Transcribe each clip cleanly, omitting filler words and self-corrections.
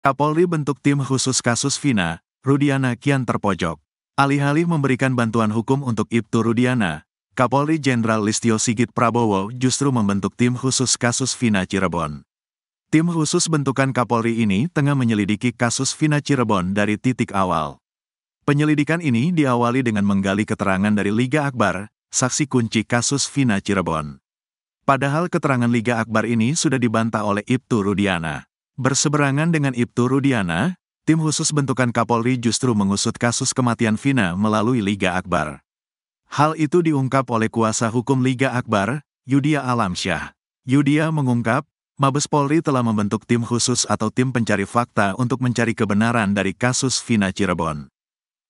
Kapolri bentuk tim khusus kasus Vina, Rudiana kian terpojok. Alih-alih memberikan bantuan hukum untuk Ibtu Rudiana, Kapolri Jenderal Listio Sigit Prabowo justru membentuk tim khusus kasus Vina Cirebon. Tim khusus bentukan Kapolri ini tengah menyelidiki kasus Vina Cirebon dari titik awal. Penyelidikan ini diawali dengan menggali keterangan dari Liga Akbar, saksi kunci kasus Vina Cirebon. Padahal keterangan Liga Akbar ini sudah dibantah oleh Ibtu Rudiana. Berseberangan dengan Ibtu Rudiana, tim khusus bentukan Kapolri justru mengusut kasus kematian Vina melalui Liga Akbar. Hal itu diungkap oleh kuasa hukum Liga Akbar, Yudia Alamsyah. Yudia mengungkap, Mabes Polri telah membentuk tim khusus atau tim pencari fakta untuk mencari kebenaran dari kasus Vina Cirebon.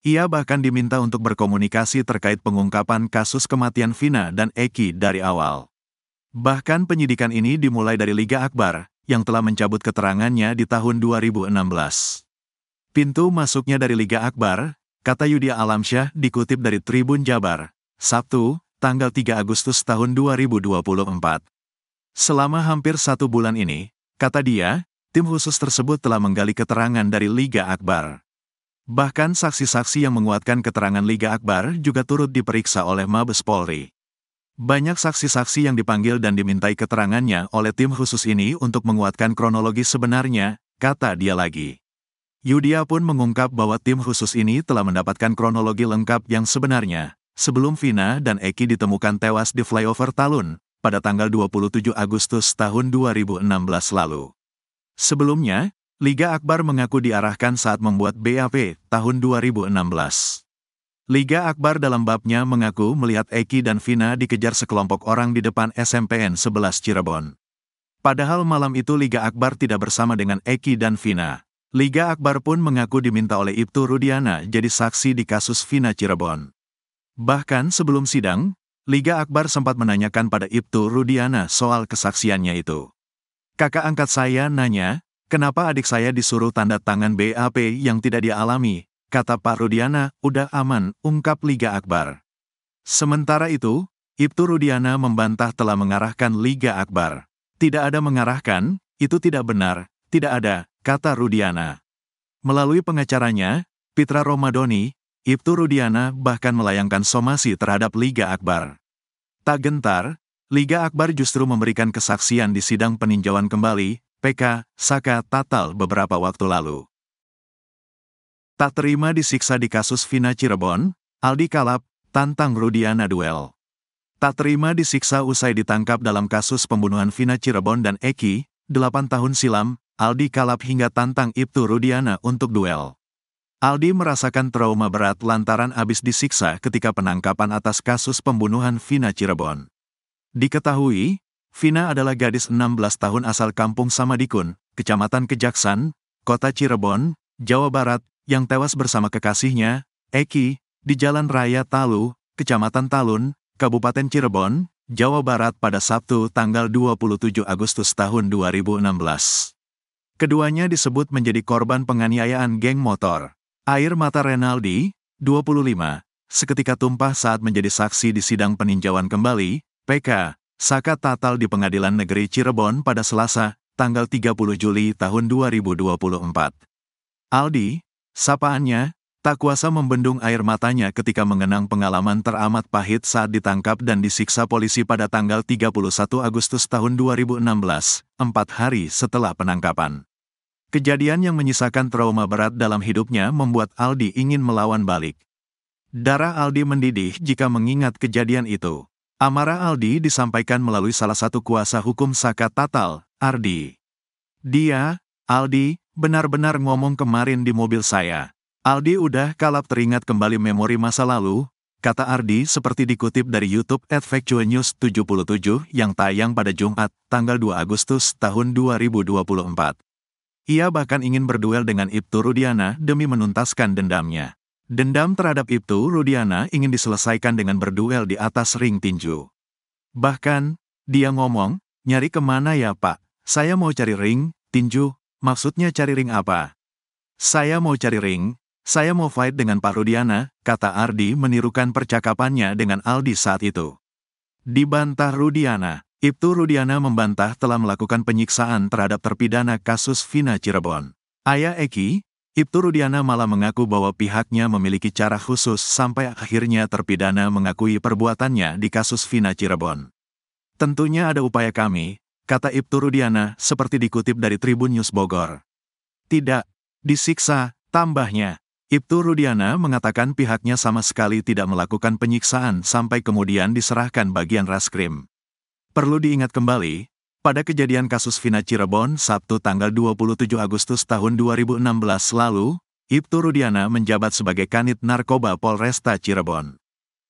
Ia bahkan diminta untuk berkomunikasi terkait pengungkapan kasus kematian Vina dan Eki dari awal. Bahkan penyidikan ini dimulai dari Liga Akbar, yang telah mencabut keterangannya di tahun 2016. Pintu masuknya dari Liga Akbar, kata Yudia Alamsyah dikutip dari Tribun Jabar, Sabtu, tanggal 3 Agustus tahun 2024. Selama hampir 1 bulan ini, kata dia, tim khusus tersebut telah menggali keterangan dari Liga Akbar. Bahkan saksi-saksi yang menguatkan keterangan Liga Akbar juga turut diperiksa oleh Mabes Polri. Banyak saksi-saksi yang dipanggil dan dimintai keterangannya oleh tim khusus ini untuk menguatkan kronologi sebenarnya, kata dia lagi. Yudia pun mengungkap bahwa tim khusus ini telah mendapatkan kronologi lengkap yang sebenarnya, sebelum Vina dan Eki ditemukan tewas di flyover Talun, pada tanggal 27 Agustus tahun 2016 lalu. Sebelumnya, Liga Akbar mengaku diarahkan saat membuat BAP tahun 2016. Liga Akbar dalam babnya mengaku melihat Eki dan Vina dikejar sekelompok orang di depan SMPN 11 Cirebon. Padahal malam itu Liga Akbar tidak bersama dengan Eki dan Vina. Liga Akbar pun mengaku diminta oleh Ibtu Rudiana jadi saksi di kasus Vina Cirebon. Bahkan sebelum sidang, Liga Akbar sempat menanyakan pada Ibtu Rudiana soal kesaksiannya itu. Kakak angkat saya nanya, kenapa adik saya disuruh tanda tangan BAP yang tidak dia alami? Kata Pak Rudiana, udah aman, ungkap Liga Akbar. Sementara itu, Ibtu Rudiana membantah telah mengarahkan Liga Akbar. Tidak ada mengarahkan, itu tidak benar, tidak ada, kata Rudiana. Melalui pengacaranya, Pitra Romadoni, Ibtu Rudiana bahkan melayangkan somasi terhadap Liga Akbar. Tak gentar, Liga Akbar justru memberikan kesaksian di sidang peninjauan kembali, PK, Saka Tatal beberapa waktu lalu. Tak terima disiksa di kasus Vina Cirebon, Aldi Kalap, tantang Rudiana duel. Tak terima disiksa usai ditangkap dalam kasus pembunuhan Vina Cirebon dan Eki, 8 tahun silam, Aldi Kalap hingga tantang Ibtu Rudiana untuk duel. Aldi merasakan trauma berat lantaran habis disiksa ketika penangkapan atas kasus pembunuhan Vina Cirebon. Diketahui, Vina adalah gadis 16 tahun asal Kampung Samadikun, Kecamatan Kejaksan, Kota Cirebon, Jawa Barat, yang tewas bersama kekasihnya, Eki, di Jalan Raya Talu, Kecamatan Talun, Kabupaten Cirebon, Jawa Barat pada Sabtu tanggal 27 Agustus tahun 2016. Keduanya disebut menjadi korban penganiayaan geng motor. Air mata Renaldi, 25, seketika tumpah saat menjadi saksi di sidang peninjauan kembali, PK, Saka Tatal di Pengadilan Negeri Cirebon pada Selasa, tanggal 30 Juli tahun 2024. Aldi, sapaannya, tak kuasa membendung air matanya ketika mengenang pengalaman teramat pahit saat ditangkap dan disiksa polisi pada tanggal 31 Agustus tahun 2016, 4 hari setelah penangkapan. Kejadian yang menyisakan trauma berat dalam hidupnya membuat Aldi ingin melawan balik. Darah Aldi mendidih jika mengingat kejadian itu. Amarah Aldi disampaikan melalui salah satu kuasa hukum Saka Tatal, Ardi. Dia, Aldi, benar-benar ngomong kemarin di mobil saya. Aldi udah Kalap teringat kembali memori masa lalu, kata Ardi seperti dikutip dari YouTube @factualnews77 yang tayang pada Jumat, tanggal 2 Agustus tahun 2024. Ia bahkan ingin berduel dengan Ibtu Rudiana demi menuntaskan dendamnya. Dendam terhadap Ibtu Rudiana ingin diselesaikan dengan berduel di atas ring tinju. Bahkan, dia ngomong, nyari kemana ya Pak? Saya mau cari ring, tinju. Maksudnya cari ring apa? Saya mau cari ring, saya mau fight dengan Pak Rudiana, kata Ardi menirukan percakapannya dengan Aldi saat itu. Dibantah Rudiana, Ibtu Rudiana membantah telah melakukan penyiksaan terhadap terpidana kasus Vina Cirebon. Ayah Eki, Ibtu Rudiana malah mengaku bahwa pihaknya memiliki cara khusus sampai akhirnya terpidana mengakui perbuatannya di kasus Vina Cirebon. Tentunya ada upaya kami, kata Ibtu Rudiana seperti dikutip dari Tribun News Bogor. Tidak disiksa, tambahnya. Ibtu Rudiana mengatakan pihaknya sama sekali tidak melakukan penyiksaan sampai kemudian diserahkan bagian Raskrim. Perlu diingat kembali, pada kejadian kasus Vina Cirebon Sabtu tanggal 27 Agustus tahun 2016 lalu, Ibtu Rudiana menjabat sebagai Kanit Narkoba Polresta Cirebon.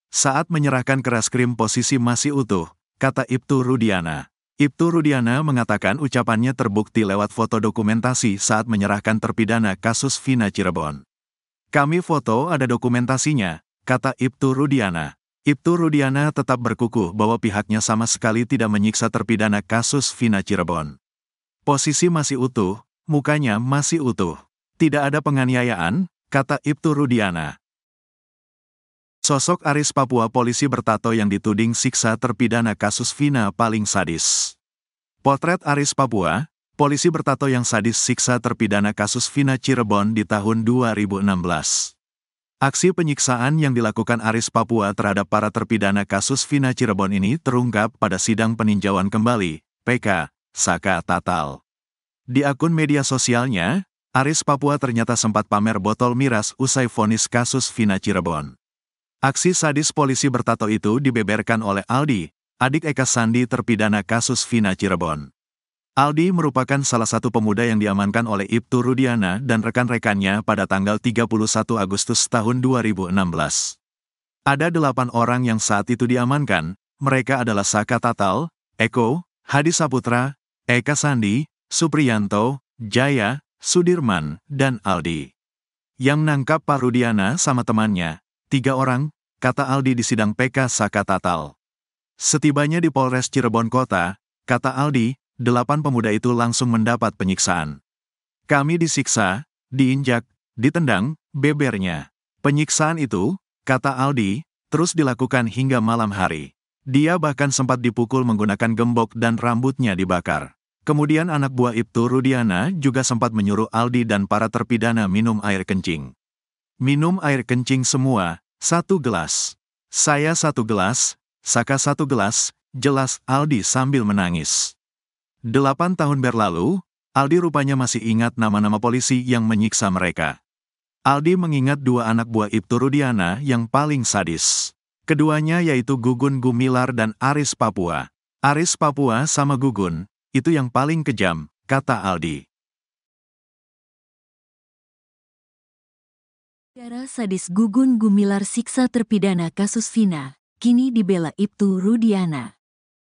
Saat menyerahkan ke Raskrim posisi masih utuh, kata Ibtu Rudiana. Ibtu Rudiana mengatakan ucapannya terbukti lewat foto dokumentasi saat menyerahkan terpidana kasus Vina Cirebon. Kami foto ada dokumentasinya, kata Ibtu Rudiana. Ibtu Rudiana tetap berkukuh bahwa pihaknya sama sekali tidak menyiksa terpidana kasus Vina Cirebon. Posisi masih utuh, mukanya masih utuh. Tidak ada penganiayaan, kata Ibtu Rudiana. Sosok Aris Papua polisi bertato yang dituding siksa terpidana kasus Vina paling sadis. Potret Aris Papua, polisi bertato yang sadis siksa terpidana kasus Vina Cirebon di tahun 2016. Aksi penyiksaan yang dilakukan Aris Papua terhadap para terpidana kasus Vina Cirebon ini terungkap pada sidang peninjauan kembali, PK, Saka Tatal. Di akun media sosialnya, Aris Papua ternyata sempat pamer botol miras usai vonis kasus Vina Cirebon. Aksi sadis polisi bertato itu dibeberkan oleh Aldi, adik Eka Sandi terpidana kasus Vina Cirebon. Aldi merupakan salah satu pemuda yang diamankan oleh Ibtu Rudiana dan rekan-rekannya pada tanggal 31 Agustus tahun 2016. Ada 8 orang yang saat itu diamankan, mereka adalah Saka Tatal, Eko, Hadi Saputra, Eka Sandi, Supriyanto, Jaya, Sudirman, dan Aldi. Yang nangkap Pak Rudiana sama temannya, 3 orang, kata Aldi di sidang PK Saka Tatal. Setibanya di Polres Cirebon Kota, kata Aldi, 8 pemuda itu langsung mendapat penyiksaan. Kami disiksa, diinjak, ditendang, bebernya. Penyiksaan itu, kata Aldi, terus dilakukan hingga malam hari. Dia bahkan sempat dipukul menggunakan gembok dan rambutnya dibakar. Kemudian anak buah Ibtu Rudiana juga sempat menyuruh Aldi dan para terpidana minum air kencing. Minum air kencing semua, 1 gelas. Saya 1 gelas, Saka 1 gelas, jelas Aldi sambil menangis. 8 tahun berlalu, Aldi rupanya masih ingat nama-nama polisi yang menyiksa mereka. Aldi mengingat 2 anak buah Ibtu Rudiana yang paling sadis. Keduanya yaitu Gugun Gumilar dan Aris Papua. Aris Papua sama Gugun, itu yang paling kejam, kata Aldi. Cara sadis Gugun Gumilar siksa terpidana kasus Vina, kini dibela Ibtu Rudiana.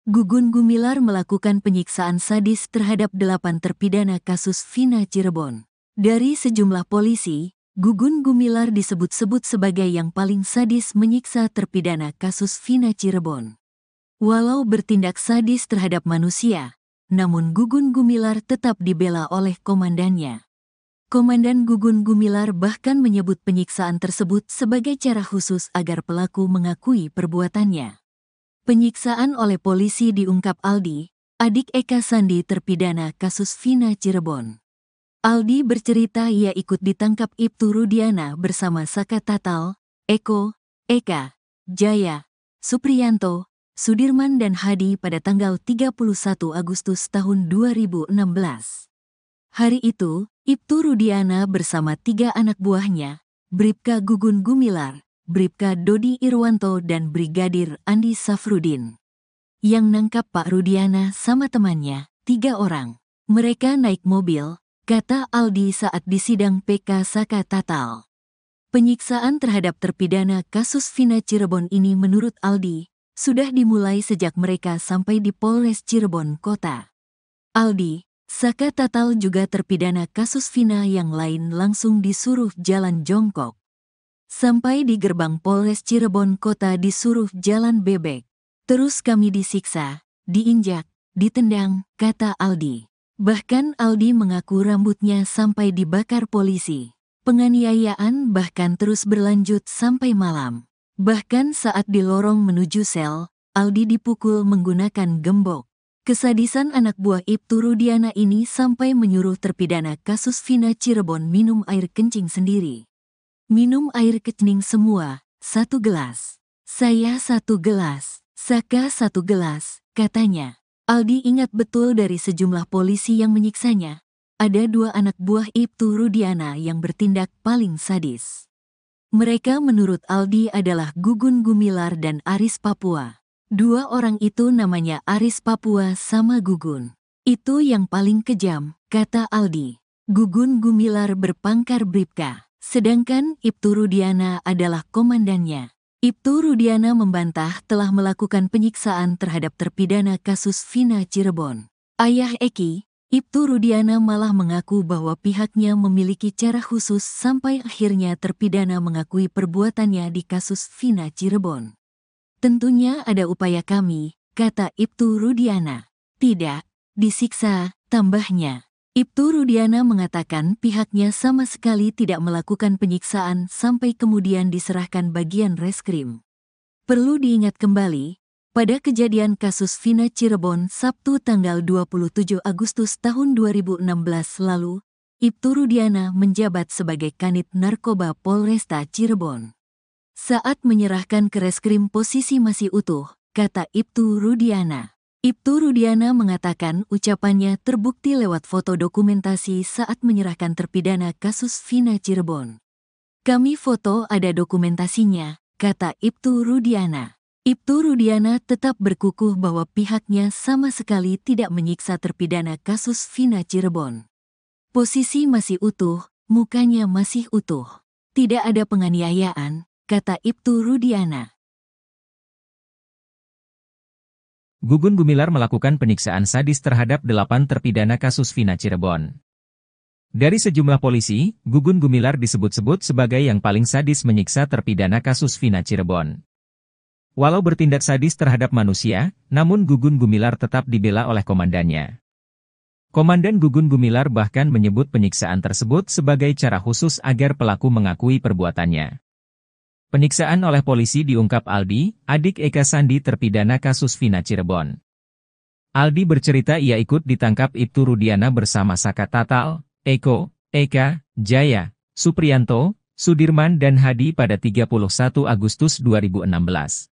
Gugun Gumilar melakukan penyiksaan sadis terhadap 8 terpidana kasus Vina Cirebon. Dari sejumlah polisi, Gugun Gumilar disebut-sebut sebagai yang paling sadis menyiksa terpidana kasus Vina Cirebon. Walau bertindak sadis terhadap manusia, namun Gugun Gumilar tetap dibela oleh komandannya. Komandan Gugun Gumilar bahkan menyebut penyiksaan tersebut sebagai cara khusus agar pelaku mengakui perbuatannya. Penyiksaan oleh polisi diungkap Aldi, adik Eka Sandi terpidana kasus Vina Cirebon. Aldi bercerita ia ikut ditangkap Ibtu Rudiana bersama Saka Tatal, Eko, Eka, Jaya, Supriyanto, Sudirman dan Hadi pada tanggal 31 Agustus tahun 2016. Hari itu, Ibtu Rudiana bersama 3 anak buahnya, Bribka Gugun Gumilar, Bribka Dodi Irwanto dan Brigadir Andi Safrudin. Yang nangkap Pak Rudiana sama temannya, 3 orang. Mereka naik mobil, kata Aldi saat disidang PK Saka Tatal. Penyiksaan terhadap terpidana kasus Vina Cirebon ini menurut Aldi, sudah dimulai sejak mereka sampai di Polres Cirebon Kota. Aldi, Saka Tatal juga terpidana kasus Vina yang lain langsung disuruh jalan jongkok. Sampai di gerbang Polres Cirebon Kota disuruh jalan bebek. Terus kami disiksa, diinjak, ditendang, kata Aldi. Bahkan Aldi mengaku rambutnya sampai dibakar polisi. Penganiayaan bahkan terus berlanjut sampai malam. Bahkan saat di lorong menuju sel, Aldi dipukul menggunakan gembok. Kesadisan anak buah Ibtu Rudiana ini sampai menyuruh terpidana kasus Vina Cirebon minum air kencing sendiri. Minum air kencing semua, 1 gelas. Saya 1 gelas, Saka 1 gelas, katanya. Aldi ingat betul dari sejumlah polisi yang menyiksanya. Ada 2 anak buah Ibtu Rudiana yang bertindak paling sadis. Mereka menurut Aldi adalah Gugun Gumilar dan Aris Papua. 2 orang itu namanya Aris Papua sama Gugun. Itu yang paling kejam, kata Aldi. Gugun Gumilar berpangkat Bribka. Sedangkan Ibtu Rudiana adalah komandannya. Ibtu Rudiana membantah telah melakukan penyiksaan terhadap terpidana kasus Vina Cirebon. Ayah Eki, Ibtu Rudiana malah mengaku bahwa pihaknya memiliki cara khusus sampai akhirnya terpidana mengakui perbuatannya di kasus Vina Cirebon. Tentunya ada upaya kami, kata Ibtu Rudiana. Tidak, disiksa, tambahnya. Ibtu Rudiana mengatakan pihaknya sama sekali tidak melakukan penyiksaan sampai kemudian diserahkan bagian reskrim. Perlu diingat kembali, pada kejadian kasus Vina Cirebon Sabtu tanggal 27 Agustus tahun 2016 lalu, Ibtu Rudiana menjabat sebagai Kanit Narkoba Polresta Cirebon. Saat menyerahkan ke reskrim posisi masih utuh, kata Ibtu Rudiana. Ibtu Rudiana mengatakan ucapannya terbukti lewat foto dokumentasi saat menyerahkan terpidana kasus Vina Cirebon. Kami foto ada dokumentasinya, kata Ibtu Rudiana. Ibtu Rudiana tetap berkukuh bahwa pihaknya sama sekali tidak menyiksa terpidana kasus Vina Cirebon. Posisi masih utuh, mukanya masih utuh. Tidak ada penganiayaan, kata Ibtu Rudiana. Gugun Gumilar melakukan penyiksaan sadis terhadap 8 terpidana kasus Vina Cirebon. Dari sejumlah polisi, Gugun Gumilar disebut-sebut sebagai yang paling sadis menyiksa terpidana kasus Vina Cirebon. Walau bertindak sadis terhadap manusia, namun Gugun Gumilar tetap dibela oleh komandannya. Komandan Gugun Gumilar bahkan menyebut penyiksaan tersebut sebagai cara khusus agar pelaku mengakui perbuatannya. Penyiksaan oleh polisi diungkap Aldi, adik Eka Sandi terpidana kasus Vina Cirebon. Aldi bercerita ia ikut ditangkap Ibtu Rudiana bersama Saka Tatal, Eko, Eka, Jaya, Supriyanto, Sudirman dan Hadi pada 31 Agustus 2016.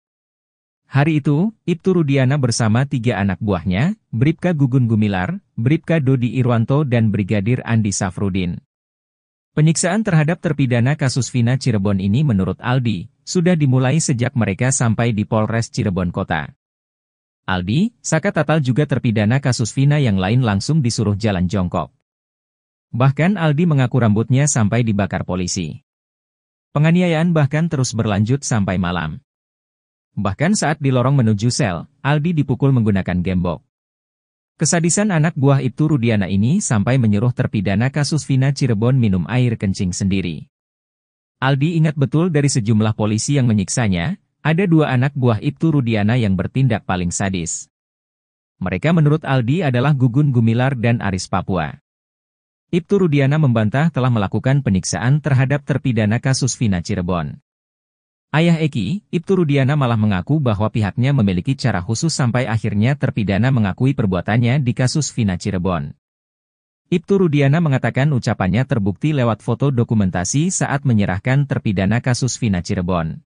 Hari itu, Ibtu Rudiana bersama 3 anak buahnya, Bribka Gugun Gumilar, Bribka Dodi Irwanto dan Brigadir Andi Safrudin. Penyiksaan terhadap terpidana kasus Vina Cirebon ini menurut Aldi, sudah dimulai sejak mereka sampai di Polres Cirebon Kota. Aldi, Saka Tatal juga terpidana kasus Vina yang lain langsung disuruh jalan jongkok. Bahkan Aldi mengaku rambutnya sampai dibakar polisi. Penganiayaan bahkan terus berlanjut sampai malam. Bahkan saat di lorong menuju sel, Aldi dipukul menggunakan gembok. Kesadisan anak buah Ibtu Rudiana ini sampai menyuruh terpidana kasus Vina Cirebon minum air kencing sendiri. Aldi ingat betul dari sejumlah polisi yang menyiksanya, ada 2 anak buah Ibtu Rudiana yang bertindak paling sadis. Mereka menurut Aldi adalah Gugun Gumilar dan Aris Papua. Ibtu Rudiana membantah telah melakukan penyiksaan terhadap terpidana kasus Vina Cirebon. Ayah Eki, Ibtu Rudiana malah mengaku bahwa pihaknya memiliki cara khusus sampai akhirnya terpidana mengakui perbuatannya di kasus Vina Cirebon. Ibtu Rudiana mengatakan ucapannya terbukti lewat foto dokumentasi saat menyerahkan terpidana kasus Vina Cirebon.